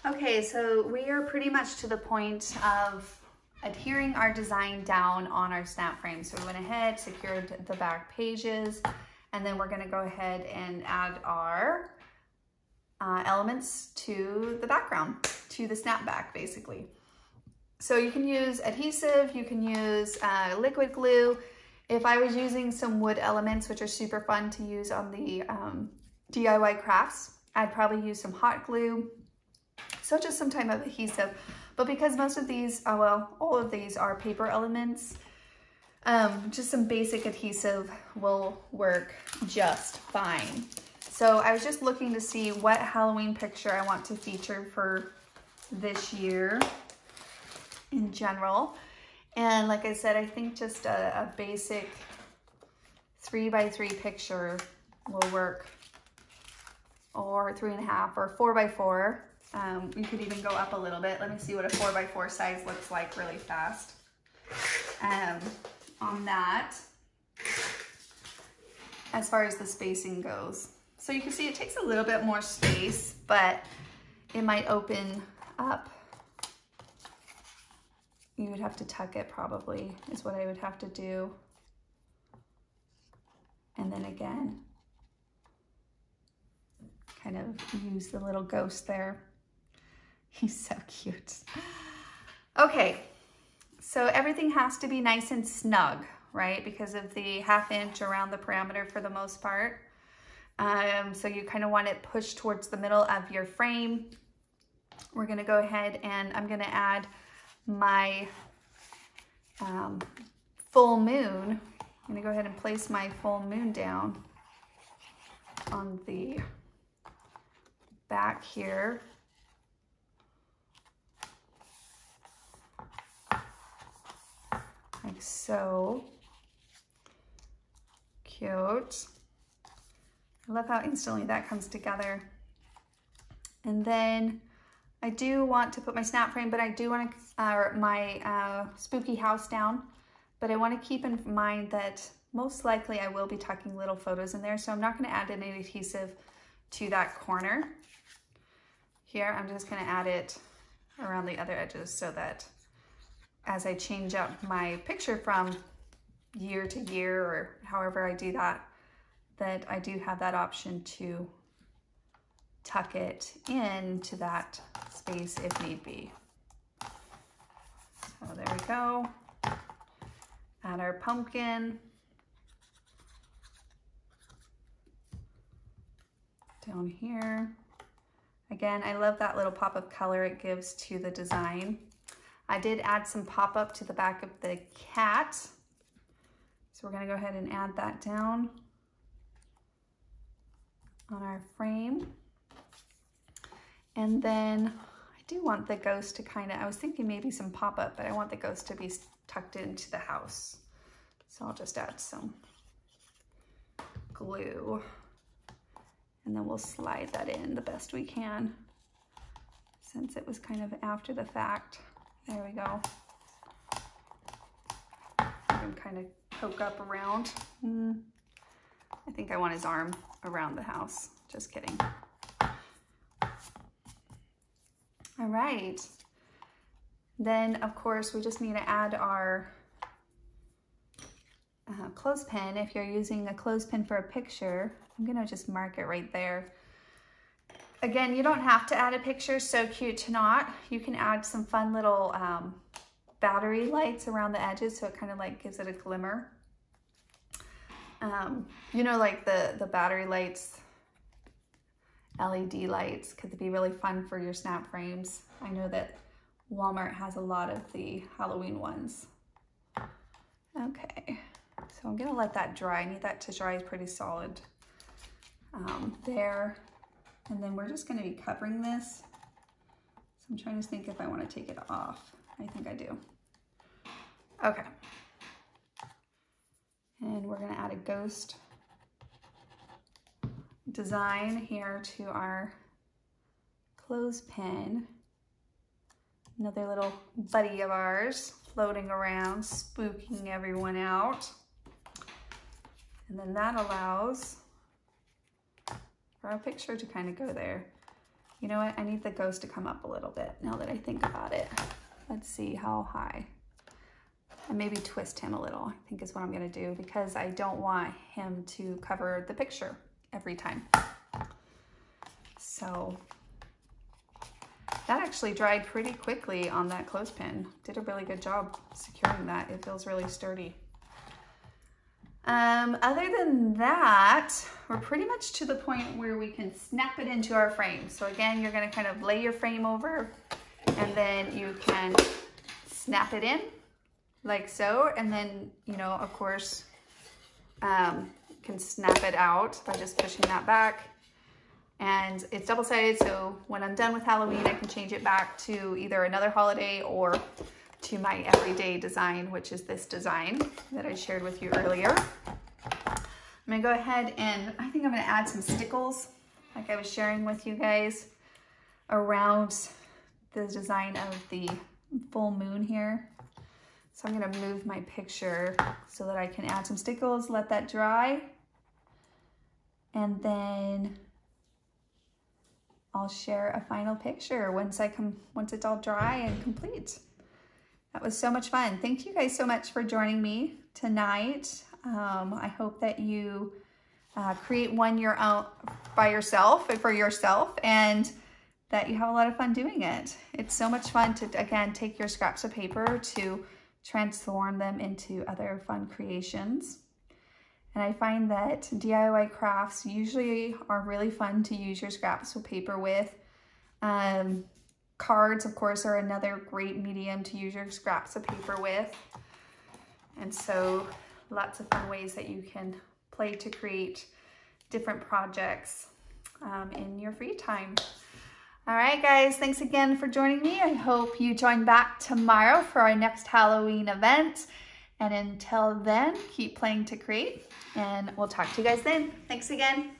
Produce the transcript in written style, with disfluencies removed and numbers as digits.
Okay, so we are pretty much to the point of adhering our design down on our snap frame. So we went ahead, secured the back pages, and then we're gonna go ahead and add our elements to the background, to the snapback basically. So you can use adhesive, you can use liquid glue. If I was using some wood elements, which are super fun to use on the DIY crafts, I'd probably use some hot glue. So just some type of adhesive. But because most of these, well, all of these are paper elements, just some basic adhesive will work just fine. So I was just looking to see what Halloween picture I want to feature for this year in general. And like I said, I think just a basic 3x3 picture will work, or 3.5 or 4x4. You could even go up a little bit. Let me see what a 4x4 size looks like really fast. On that, as far as the spacing goes. So you can see it takes a little bit more space, but it might open up. You would have to tuck it probably, is what I would have to do. And then again, kind of use the little ghost there. He's so cute. Okay, so everything has to be nice and snug, right? Because of the 1/2 inch around the perimeter for the most part. So you kind of want it pushed towards the middle of your frame. We're gonna go ahead and I'm gonna add my full moon. I'm gonna go ahead and place my full moon down on the back here. Like so. Cute. I love how instantly that comes together. And then I do want to put my snap frame, but I do want to, my spooky house down, but I want to keep in mind that most likely I will be tucking little photos in there, so I'm not going to add any adhesive to that corner. Here, I'm just going to add it around the other edges so that as I change up my picture from year to year, or however I do that, that I do have that option to tuck it into that space if need be. So there we go. Add our pumpkin. Down here. Again, I love that little pop of color it gives to the design. I did add some pop-up to the back of the cat. So we're gonna go ahead and add that down on our frame. And then I do want the ghost to kind of, I was thinking maybe some pop-up, but I want the ghost to be tucked into the house. So I'll just add some glue and then we'll slide that in the best we can since it was kind of after the fact. There we go. I can kind of poke up around. I think I want his arm around the house. Just kidding. All right. Then, of course, we just need to add our clothespin. If you're using a clothespin for a picture, I'm gonna just mark it right there. Again, you don't have to add a picture, so cute to not. You can add some fun little battery lights around the edges so it kind of like gives it a glimmer. You know, like the battery lights, LED lights could be really fun for your snap frames. I know that Walmart has a lot of the Halloween ones. Okay, so I'm gonna let that dry. I need that to dry pretty solid there. And then we're just gonna be covering this. So I'm trying to think if I wanna take it off. I think I do. Okay. And we're gonna add a ghost design here to our clothespin. Another little buddy of ours floating around, spooking everyone out. And then that allows for our picture to kind of go there. You know what? I need the ghost to come up a little bit now that I think about it. Let's see how high. And maybe twist him a little, I think is what I'm gonna do, because I don't want him to cover the picture every time. So that actually dried pretty quickly on that clothespin. Did a really good job securing that. It feels really sturdy. Other than that, we're pretty much to the point where we can snap it into our frame. So again, you're gonna kind of lay your frame over, and then you can snap it in like so. And then, you know, of course, you can snap it out by just pushing that back. And it's double-sided, so when I'm done with Halloween, I can change it back to either another holiday or to my everyday design, which is this design that I shared with you earlier. I'm gonna go ahead and I think I'm gonna add some stickles, like I was sharing with you guys, around the design of the full moon here. So I'm gonna move my picture so that I can add some stickles, let that dry, and then I'll share a final picture once it's all dry and complete. That was so much fun. Thank you guys so much for joining me tonight. I hope that you create one your own by yourself and for yourself, and that you have a lot of fun doing it. It's so much fun to, again, take your scraps of paper to transform them into other fun creations. And I find that DIY crafts usually are really fun to use your scraps of paper with. Cards, of course, are another great medium to use your scraps of paper with. And so lots of fun ways that you can play to create different projects in your free time. All right, guys, thanks again for joining me. I hope you join back tomorrow for our next Halloween event. And until then, keep playing to create, and we'll talk to you guys then. Thanks again.